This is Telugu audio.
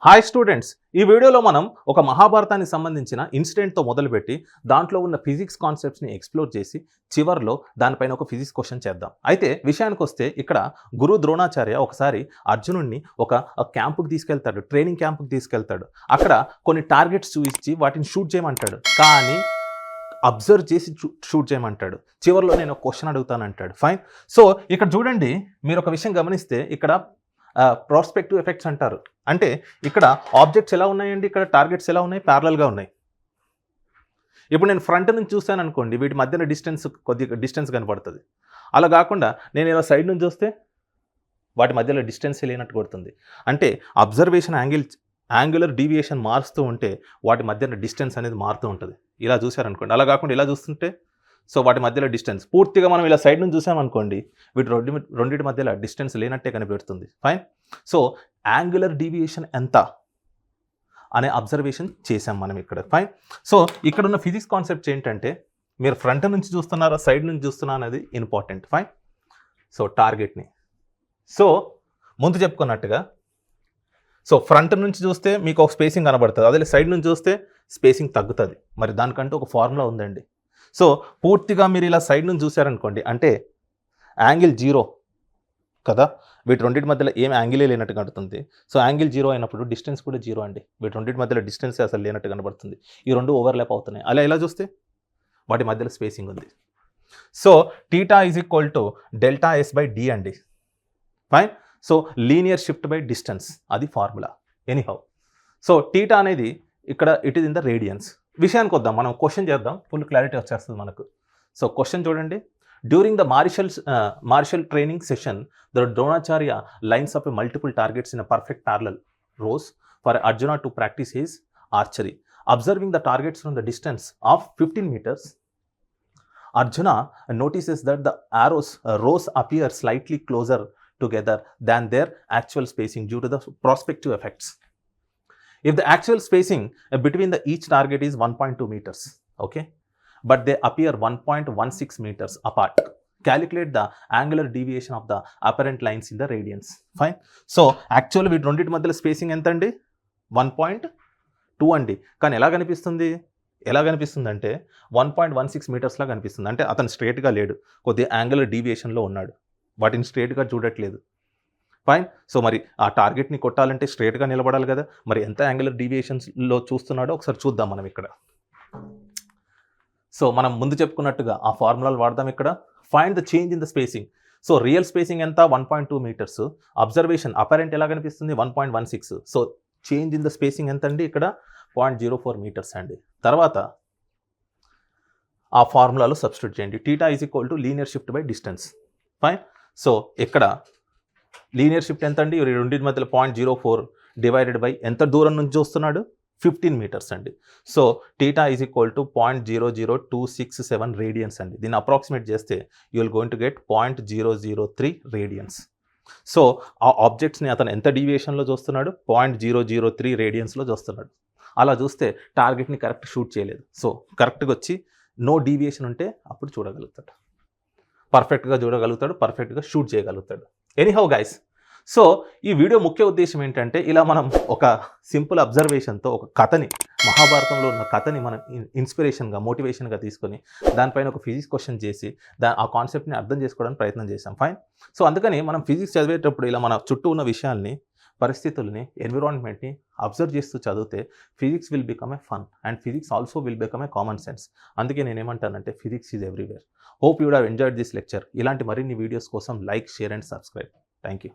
హాయ్ స్టూడెంట్స్, ఈ వీడియోలో మనం ఒక మహాభారతానికి సంబంధించిన ఇన్సిడెంట్తో మొదలుపెట్టి దాంట్లో ఉన్న ఫిజిక్స్ కాన్సెప్ట్స్ని ఎక్స్ప్లోర్ చేసి చివర్లో దానిపైన ఒక ఫిజిక్స్ క్వశ్చన్ చేద్దాం. అయితే విషయానికి వస్తే ఇక్కడ గురు ద్రోణాచార్య ఒకసారి అర్జునుడిని ఒక క్యాంపుకి తీసుకెళ్తాడు, ట్రైనింగ్ క్యాంపుకి తీసుకెళ్తాడు. అక్కడ కొన్ని టార్గెట్స్ చూపించి వాటిని షూట్ చేయమంటాడు, కానీ అబ్జర్వ్ చేసి షూట్ చేయమంటాడు. చివరిలో నేను ఒక క్వశ్చన్ అడుగుతానంటాడు. ఫైన్. సో ఇక్కడ చూడండి, మీరు ఒక విషయం గమనిస్తే ఇక్కడ ప్రాస్పెక్టివ్ ఎఫెక్ట్స్ అంటారు. అంటే ఇక్కడ ఆబ్జెక్ట్స్ ఎలా ఉన్నాయండి, ఇక్కడ టార్గెట్స్ ఎలా ఉన్నాయి, ప్యారలల్గా ఉన్నాయి. ఇప్పుడు నేను ఫ్రంట్ నుంచి చూస్తాను అనుకోండి, వీటి మధ్యన కొద్దిగా డిస్టెన్స్ కనపడుతుంది. అలా కాకుండా నేను ఇలా సైడ్ నుంచి చూస్తే వాటి మధ్యలో డిస్టెన్స్ లేనట్టు కొడుతుంది. అంటే అబ్జర్వేషన్ యాంగులర్ డీవియేషన్ మారుస్తూ ఉంటే వాటి మధ్యన డిస్టెన్స్ అనేది మారుతూ ఉంటుంది. ఇలా చూసారనుకోండి, అలా కాకుండా ఇలా చూస్తుంటే సో వాటి మధ్యలో డిస్టెన్స్ పూర్తిగా మనం ఇలా సైడ్ నుంచి చూసామనుకోండి, వీటి రెండింటి మధ్యలో డిస్టెన్స్ లేనట్టే కనిపెడుతుంది. ఫైన్. సో యాంగులర్ డీవియేషన్ ఎంత అనే అబ్జర్వేషన్ చేసాం మనం ఇక్కడ. ఫైన్. సో ఇక్కడ ఉన్న ఫిజిక్స్ కాన్సెప్ట్స్ ఏంటంటే, మీరు ఫ్రంట్ నుంచి చూస్తున్నారా సైడ్ నుంచి చూస్తున్నారా అనేది ఇంపార్టెంట్. ఫైన్. సో టార్గెట్ని ముందు చెప్పుకున్నట్టుగా ఫ్రంట్ నుంచి చూస్తే మీకు ఒక స్పేసింగ్ కనబడుతుంది, అదే సైడ్ నుంచి చూస్తే స్పేసింగ్ తగ్గుతుంది. మరి దానికంటూ ఒక ఫార్ములా ఉందండి. సో పూర్తిగా మీరు ఇలా సైడ్ నుంచి చూసారనుకోండి, అంటే యాంగిల్ జీరో కదా, వీటి రెండింటి మధ్యలో ఏం యాంగిలే లేనట్టు కనబడుతుంది. సో యాంగిల్ జీరో అయినప్పుడు డిస్టెన్స్ కూడా జీరో అండి. వీటి రెండింటి మధ్యలో డిస్టెన్స్ అసలు లేనట్టు కనబడుతుంది. ఈ రెండు ఓవర్లాప్ అవుతున్నాయి. అలా ఎలా చూస్తే వాటి మధ్యలో స్పేసింగ్ ఉంది. So theta is equal to delta S by D అండి. Fine. So linear shift by distance, అది ఫార్ములా. ఎనీహౌ, సో టీటా అనేది ఇక్కడ it is in the radians. విషయానికి వద్దాం, మనం క్వశ్చన్ చేద్దాం, ఫుల్ క్లారిటీ వచ్చేస్తుంది మనకు. సో క్వశ్చన్ చూడండి. During the martial training session the Dronacharya lines up multiple targets in a perfect parallel rows for Arjuna to practise his archery. Observing the targets from the distance of 15 meters, Arjuna notices that the rows appear slightly closer together than their actual spacing due to the prospective effects. If the actual spacing between each target is 1.2 meters, okay, but they appear 1.16 meters apart, calculate the angular deviation of the apparent lines in the radians. Fine. So actually వీటి రెండింటి మధ్యలో స్పేసింగ్ ఎంత అండి, 1.2 అండి. కానీ ఎలా కనిపిస్తుంది అంటే 1.16 meters లా కనిపిస్తుంది. అంటే అతను స్ట్రేట్గా లేడు, కొద్దిగా యాంగులర్ డీవియేషన్లో ఉన్నాడు, వాటిని స్ట్రేట్గా చూడట్లేదు. ఫైన్. సో మరి ఆ టార్గెట్ని కొట్టాలంటే స్ట్రేట్గా నిలబడాలి కదా, మరి ఎంత యాంగులర్ డీవియేషన్స్లో చూస్తున్నాడో ఒకసారి చూద్దాం మనం ఇక్కడ. సో మనం ముందు చెప్పుకున్నట్టుగా ఆ ఫార్ములాలు వాడదాం ఇక్కడ. Find the change in the spacing. So real spacing ఎంత, 1.2 meters. అబ్జర్వేషన్ అపరెంట్ ఎలా కనిపిస్తుంది, 1.16. So change in the spacing ఎంత అండి, ఇక్కడ 0.04 meters అండి. తర్వాత ఆ ఫార్ములాలో సబ్స్టిట్యూట్ చేయండి. Theta is equal to linear shift by distance. Fine. So ఇక్కడ లీనియర్ షిఫ్ట్ ఎంత అండి, రెండింటి మధ్యలో 0.04 డివైడెడ్ బై ఎంత దూరం నుంచి చూస్తున్నాడు, 15 meters అండి. So theta is equal to 0.00267 radians అండి. దీన్ని అప్రాక్సిమేట్ చేస్తే you will going to get 0.003 radians. So ఆ ఆబ్జెక్ట్స్ని అతను ఎంత డీవియేషన్లో చూస్తున్నాడు, 0.003 రేడియన్స్లో చూస్తున్నాడు. అలా చూస్తే టార్గెట్ని కరెక్ట్ షూట్ చేయలేదు. సో కరెక్ట్గా వచ్చి నో డీవియేషన్ ఉంటే అప్పుడు చూడగలుగుతాడు, పర్ఫెక్ట్గా చూడగలుగుతాడు, పర్ఫెక్ట్గా షూట్ చేయగలుగుతాడు. ఎనీహౌ గైస్, సో ఈ వీడియో ముఖ్య ఉద్దేశం ఏంటంటే, ఇలా మనం ఒక సింపుల్ అబ్జర్వేషన్తో ఒక కథని, మహాభారతంలో ఉన్న కథని మనం ఇన్స్పిరేషన్గా, మోటివేషన్గా తీసుకొని దానిపైన ఒక ఫిజిక్స్ క్వశ్చన్ చేసి ఆ కాన్సెప్ట్ని అర్థం చేసుకోవడానికి ప్రయత్నం చేశాం. ఫైన్. సో అందుకని మనం ఫిజిక్స్ చదివేటప్పుడు ఇలా మన చుట్టూ ఉన్న విషయాల్ని, పరిస్థితుల్ని, ఎన్విరాన్మెంట్ని అబ్జర్వ్ చేస్తూ చదివితే physics will become a fun and physics also will become a common sense. అందుకే నేనేమంటానంటే physics is everywhere. Hope you would have enjoyed this lecture. ఇలాంటి మరిన్ని వీడియోస్ కోసం like, share and subscribe. Thank you.